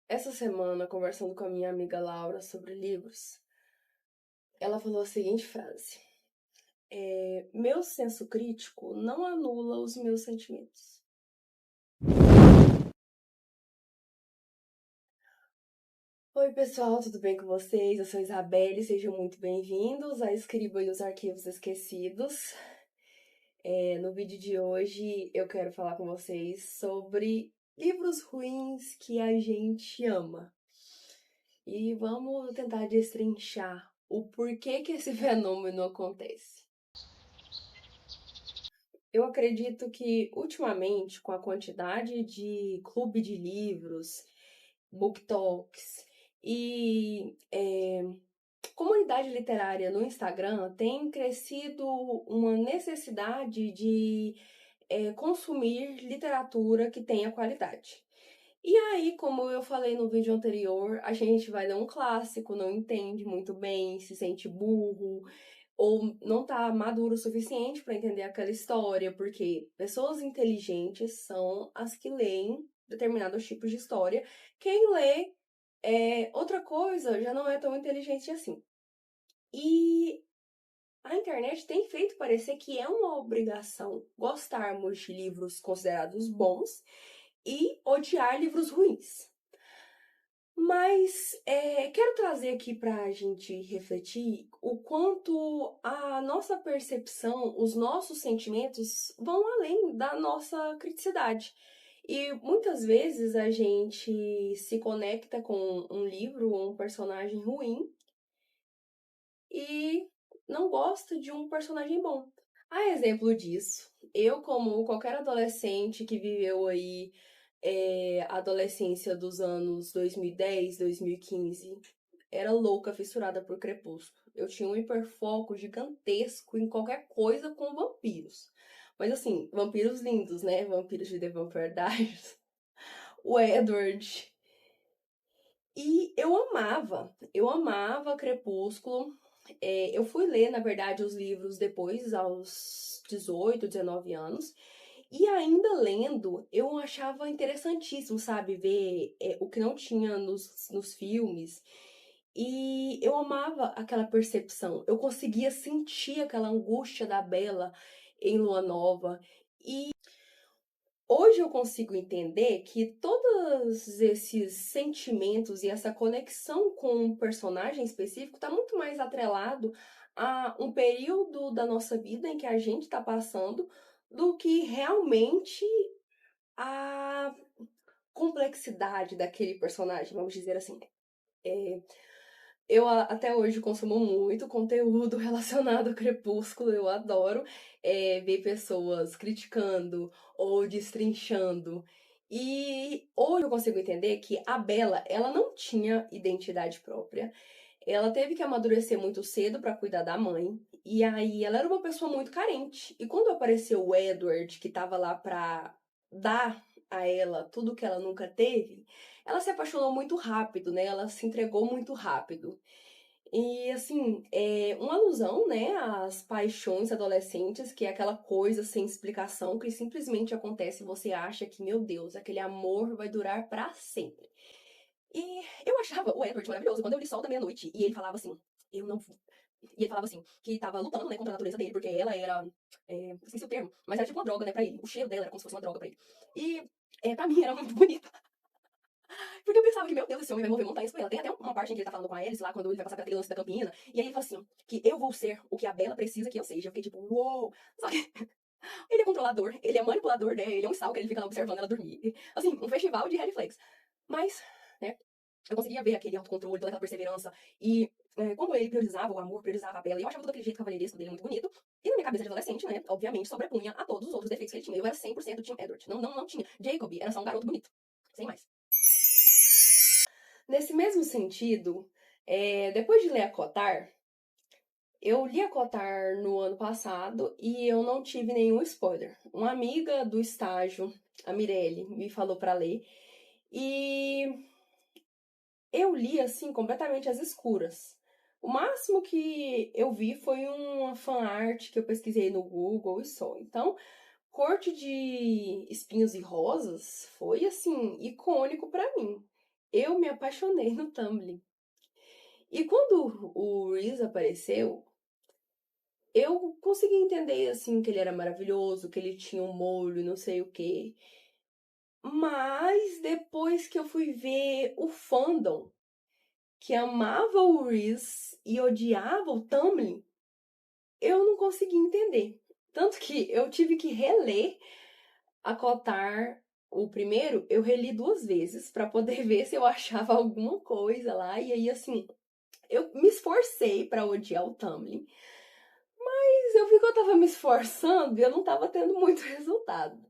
Essa semana, conversando com a minha amiga Laura sobre livros, ela falou a seguinte frase: meu senso crítico não anula os meus sentimentos. Oi, pessoal, tudo bem com vocês? Eu sou Isabelle, sejam muito bem-vindos à Escriba e os Arquivos Esquecidos. No vídeo de hoje eu quero falar com vocês sobre livros ruins que a gente ama. E vamos tentar destrinchar o porquê que esse fenômeno acontece. Eu acredito que, ultimamente, com a quantidade de clube de livros, book talks e comunidade literária no Instagram, tem crescido uma necessidade de consumir literatura que tenha qualidade. E aí, como eu falei no vídeo anterior, a gente vai ler um clássico, não entende muito bem, se sente burro, ou não tá maduro o suficiente para entender aquela história, porque pessoas inteligentes são as que leem determinados tipos de história. Quem lê outra coisa já não é tão inteligente assim. E a internet tem feito parecer que é uma obrigação gostarmos de livros considerados bons e odiar livros ruins. Mas quero trazer aqui para a gente refletir o quanto a nossa percepção, os nossos sentimentos vão além da nossa criticidade. E muitas vezes a gente se conecta com um livro ou um personagem ruim e não gosta de um personagem bom. A exemplo disso, eu, como qualquer adolescente que viveu aí a adolescência dos anos 2010, 2015, era louca, fissurada por Crepúsculo. Eu tinha um hiperfoco gigantesco em qualquer coisa com vampiros. Mas assim, vampiros lindos, né? Vampiros de The Vampire Diaries. O Edward. E eu amava Crepúsculo. Eu fui ler, na verdade, os livros depois, aos 18, 19 anos. E ainda lendo, eu achava interessantíssimo, sabe? Ver o que não tinha nos filmes. E eu amava aquela percepção. Eu conseguia sentir aquela angústia da Bella em Lua Nova. Hoje eu consigo entender que todos esses sentimentos e essa conexão com um personagem específico está muito mais atrelado a um período da nossa vida em que a gente está passando do que realmente a complexidade daquele personagem, vamos dizer assim. É, até hoje consumo muito conteúdo relacionado ao Crepúsculo, eu adoro ver pessoas criticando ou destrinchando. E hoje eu consigo entender que a Bella, ela não tinha identidade própria. Ela teve que amadurecer muito cedo para cuidar da mãe. E aí ela era uma pessoa muito carente. E quando apareceu o Edward, que tava lá pra dar a ela tudo que ela nunca teve, ela se apaixonou muito rápido, né? Ela se entregou muito rápido. E assim, é uma alusão, né, às paixões adolescentes, que é aquela coisa sem explicação que simplesmente acontece e você acha que, meu Deus, aquele amor vai durar pra sempre. E eu achava o Edward maravilhoso. Quando eu li Sol da Meia-Noite, e ele falava assim, eu não. E ele falava assim, que tava lutando, né, contra a natureza dele, porque ela era. Esqueci o termo, mas era tipo uma droga, né, pra ele. O cheiro dela era como se fosse uma droga pra ele. E pra mim era muito bonita. Porque eu pensava que, meu Deus, esse homem vai mover montanhas com ela. Tem até uma parte em que ele tá falando com a Alice lá, quando ele vai passar pela lance da Campina. E aí ele fala assim, que eu vou ser o que a Bella precisa que eu seja. Eu fiquei tipo, uou! Só que ele é controlador, ele é manipulador, né? Ele é um stalker, ele fica lá observando ela dormir. Assim, um festival de red flags. Mas, né, eu conseguia ver aquele autocontrole, toda aquela perseverança. E como ele priorizava o amor, priorizava a Bella, e eu achava todo aquele jeito cavalheiresco dele muito bonito. E na minha cabeça de adolescente, né, obviamente, sobrepunha a todos os outros defeitos que ele tinha. Eu era 100% Team Edward. Não tinha. Jacob era só um garoto bonito. Sem mais. Nesse mesmo sentido, depois de ler a Cotar, eu li a Cotar no ano passado e eu não tive nenhum spoiler. Uma amiga do estágio, a Mirelle, me falou pra ler. E eu li assim completamente às escuras. O máximo que eu vi foi uma fanart que eu pesquisei no Google e só. Então, Corte de Espinhos e Rosas foi assim icônico pra mim. eu me apaixonei no Tumblr. E quando o Reels apareceu, eu consegui entender, assim, que ele era maravilhoso, que ele tinha um molho, não sei o quê. Mas depois que eu fui ver o fandom, que amava o Reels e odiava o Tumblr, eu não consegui entender. Tanto que eu tive que reler a Cotar. O primeiro, eu reli 2 vezes pra poder ver se eu achava alguma coisa lá. E aí, assim, eu me esforcei pra odiar o Tumblr. Mas eu vi que eu tava me esforçando e eu não tava tendo muito resultado.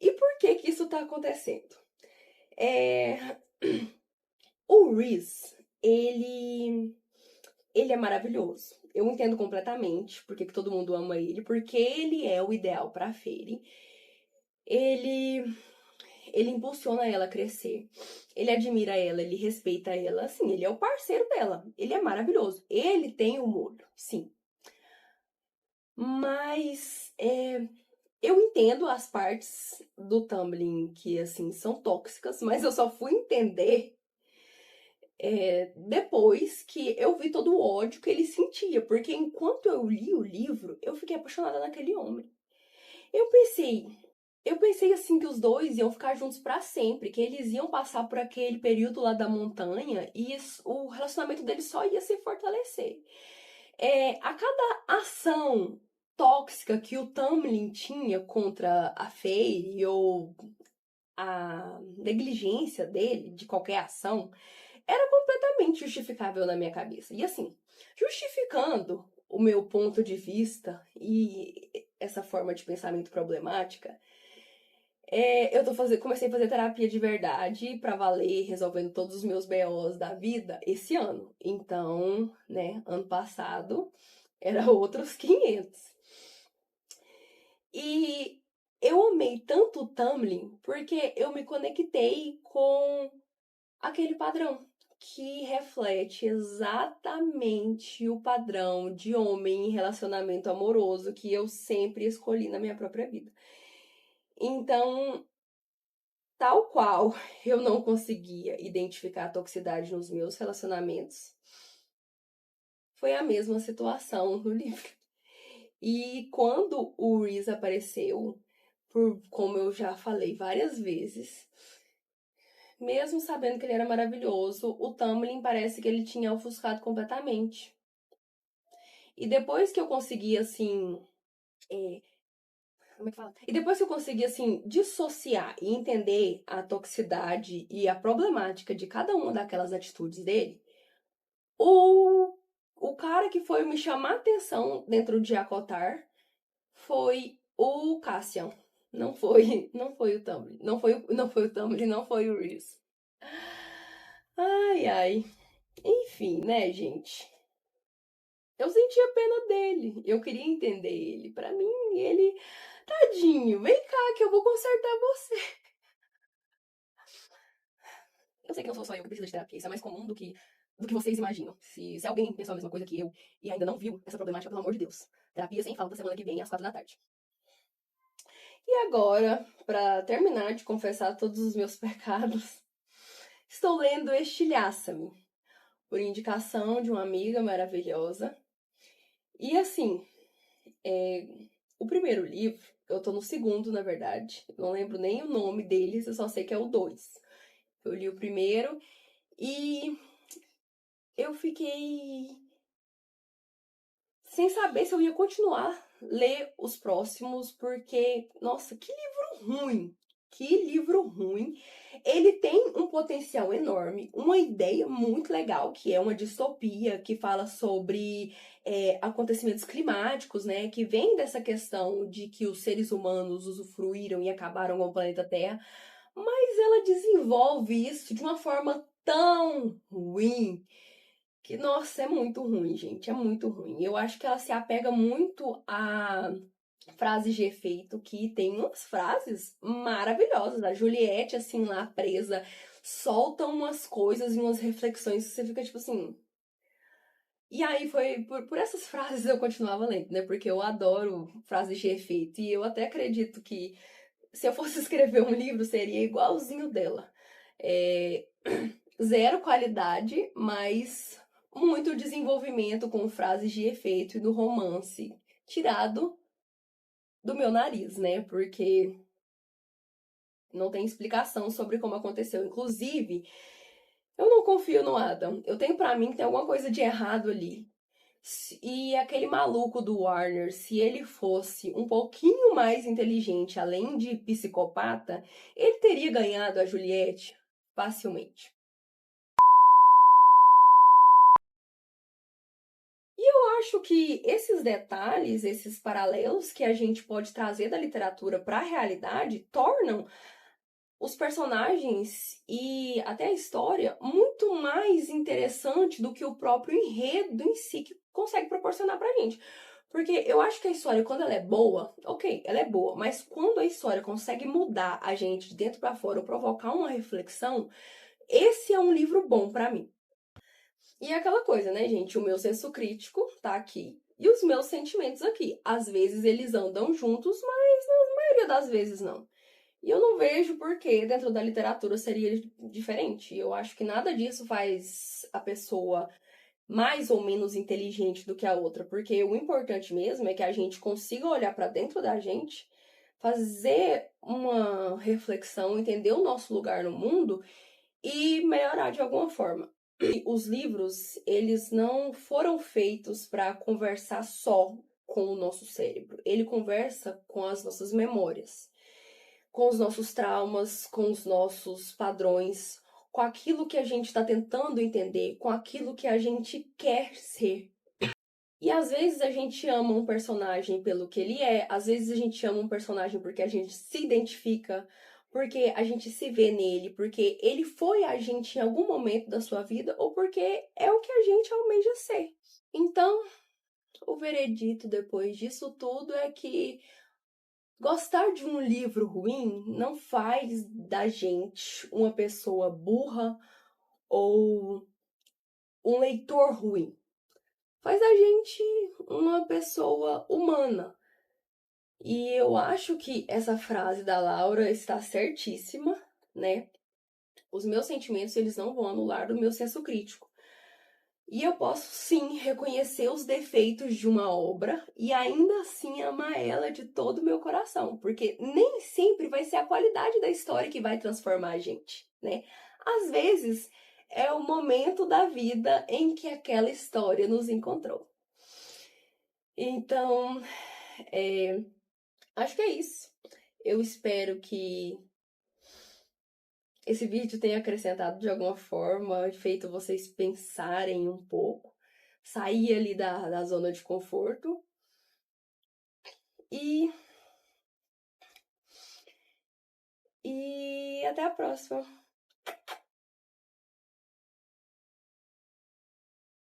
E por que que isso tá acontecendo? É... O Reese, ele é maravilhoso. Eu entendo completamente porque que todo mundo ama ele, porque ele é o ideal pra Fairy. Ele ele impulsiona ela a crescer. Ele admira ela, ele respeita ela, assim, ele é o parceiro dela. Ele é maravilhoso. Ele tem o molho, sim. Mas eu entendo as partes do Tumblr que, assim, são tóxicas, mas eu só fui entender depois que eu vi todo o ódio que ele sentia. Porque enquanto eu li o livro, eu fiquei apaixonada naquele homem. Eu pensei, eu pensei assim que os dois iam ficar juntos pra sempre, que eles iam passar por aquele período lá da montanha e o relacionamento deles só ia se fortalecer. A cada ação tóxica que o Tamlin tinha contra a Fairy ou a negligência dele de qualquer ação era completamente justificável na minha cabeça. E assim, justificando o meu ponto de vista e essa forma de pensamento problemática, comecei a fazer terapia de verdade pra valer, resolvendo todos os meus BOs da vida esse ano. Então, né, ano passado era outros 500. E eu amei tanto o Tumblr porque eu me conectei com aquele padrão que reflete exatamente o padrão de homem em relacionamento amoroso que eu sempre escolhi na minha própria vida. Então, tal qual eu não conseguia identificar a toxicidade nos meus relacionamentos, foi a mesma situação no livro. E quando o Reese apareceu, como eu já falei várias vezes, mesmo sabendo que ele era maravilhoso, o Tamlin parece que ele tinha ofuscado completamente. E depois que eu consegui, assim. Como é que fala? E depois que eu consegui, assim, dissociar e entender a toxicidade e a problemática de cada uma daquelas atitudes dele, o cara que foi me chamar a atenção dentro de Akotar foi o Cassian. Não foi o Tumblr. Não foi o Tumblr, não foi o Reese. Ai, ai. Enfim, né, gente? Eu sentia pena dele. Eu queria entender ele. Pra mim, ele. Tadinho, vem cá que eu vou consertar você. Eu sei que não sou só eu que preciso de terapia. Isso é mais comum do que vocês imaginam. Se alguém pensou a mesma coisa que eu e ainda não viu essa problemática, pelo amor de Deus. Terapia sem falta semana que vem, às 4 da tarde. E agora, pra terminar de confessar todos os meus pecados, estou lendo Estilhaça-me, por indicação de uma amiga maravilhosa. E assim, o primeiro livro, eu tô no segundo, na verdade. Não lembro nem o nome deles, eu só sei que é o 2. Eu li o primeiro e eu fiquei sem saber se eu ia continuar ler os próximos, porque, nossa, que livro ruim! Que livro ruim! Ele tem um potencial enorme, uma ideia muito legal, que é uma distopia que fala sobre acontecimentos climáticos, né? Que vem dessa questão de que os seres humanos usufruíram e acabaram com o planeta Terra, mas ela desenvolve isso de uma forma tão ruim que, nossa, é muito ruim, gente, é muito ruim. Eu acho que ela se apega muito a frases de efeito, que tem umas frases maravilhosas. A Juliette, assim, lá presa, solta umas coisas e umas reflexões que você fica tipo assim. E aí foi por essas frases eu continuava lendo, né? Porque eu adoro frases de efeito. E eu até acredito que se eu fosse escrever um livro, seria igualzinho dela. zero qualidade, mas muito desenvolvimento com frases de efeito e do romance tirado do meu nariz, né? Porque não tem explicação sobre como aconteceu. Inclusive, eu não confio no Adam. Eu tenho pra mim que tem alguma coisa de errado ali. E aquele maluco do Warner, se ele fosse um pouquinho mais inteligente, além de psicopata, ele teria ganhado a Juliette facilmente. E eu acho que esses detalhes, esses paralelos que a gente pode trazer da literatura para a realidade, tornam os personagens e até a história muito mais interessante do que o próprio enredo em si que consegue proporcionar pra gente. Porque eu acho que a história, quando ela é boa, ok, ela é boa, mas quando a história consegue mudar a gente de dentro pra fora ou provocar uma reflexão, esse é um livro bom pra mim. E é aquela coisa, né, gente? O meu senso crítico tá aqui e os meus sentimentos aqui. Às vezes eles andam juntos, mas na maioria das vezes não. E eu não vejo por que dentro da literatura seria diferente. Eu acho que nada disso faz a pessoa mais ou menos inteligente do que a outra, porque o importante mesmo é que a gente consiga olhar para dentro da gente, fazer uma reflexão, entender o nosso lugar no mundo e melhorar de alguma forma. E os livros, eles não foram feitos para conversar só com o nosso cérebro. Ele conversa com as nossas memórias, com os nossos traumas, com os nossos padrões, com aquilo que a gente está tentando entender, com aquilo que a gente quer ser. E às vezes a gente ama um personagem pelo que ele é, às vezes a gente ama um personagem porque a gente se identifica, porque a gente se vê nele, porque ele foi a gente em algum momento da sua vida ou porque é o que a gente almeja ser. Então, o veredito depois disso tudo é que gostar de um livro ruim não faz da gente uma pessoa burra ou um leitor ruim. Faz da gente uma pessoa humana. E eu acho que essa frase da Laura está certíssima, né? Os meus sentimentos, eles não vão anular o meu senso crítico. E eu posso sim reconhecer os defeitos de uma obra e ainda assim amar ela de todo o meu coração, porque nem sempre vai ser a qualidade da história que vai transformar a gente, né? Às vezes é o momento da vida em que aquela história nos encontrou. Então, acho que é isso. Eu espero que esse vídeo tenha acrescentado de alguma forma, feito vocês pensarem um pouco, sair ali da zona de conforto. E, e até a próxima.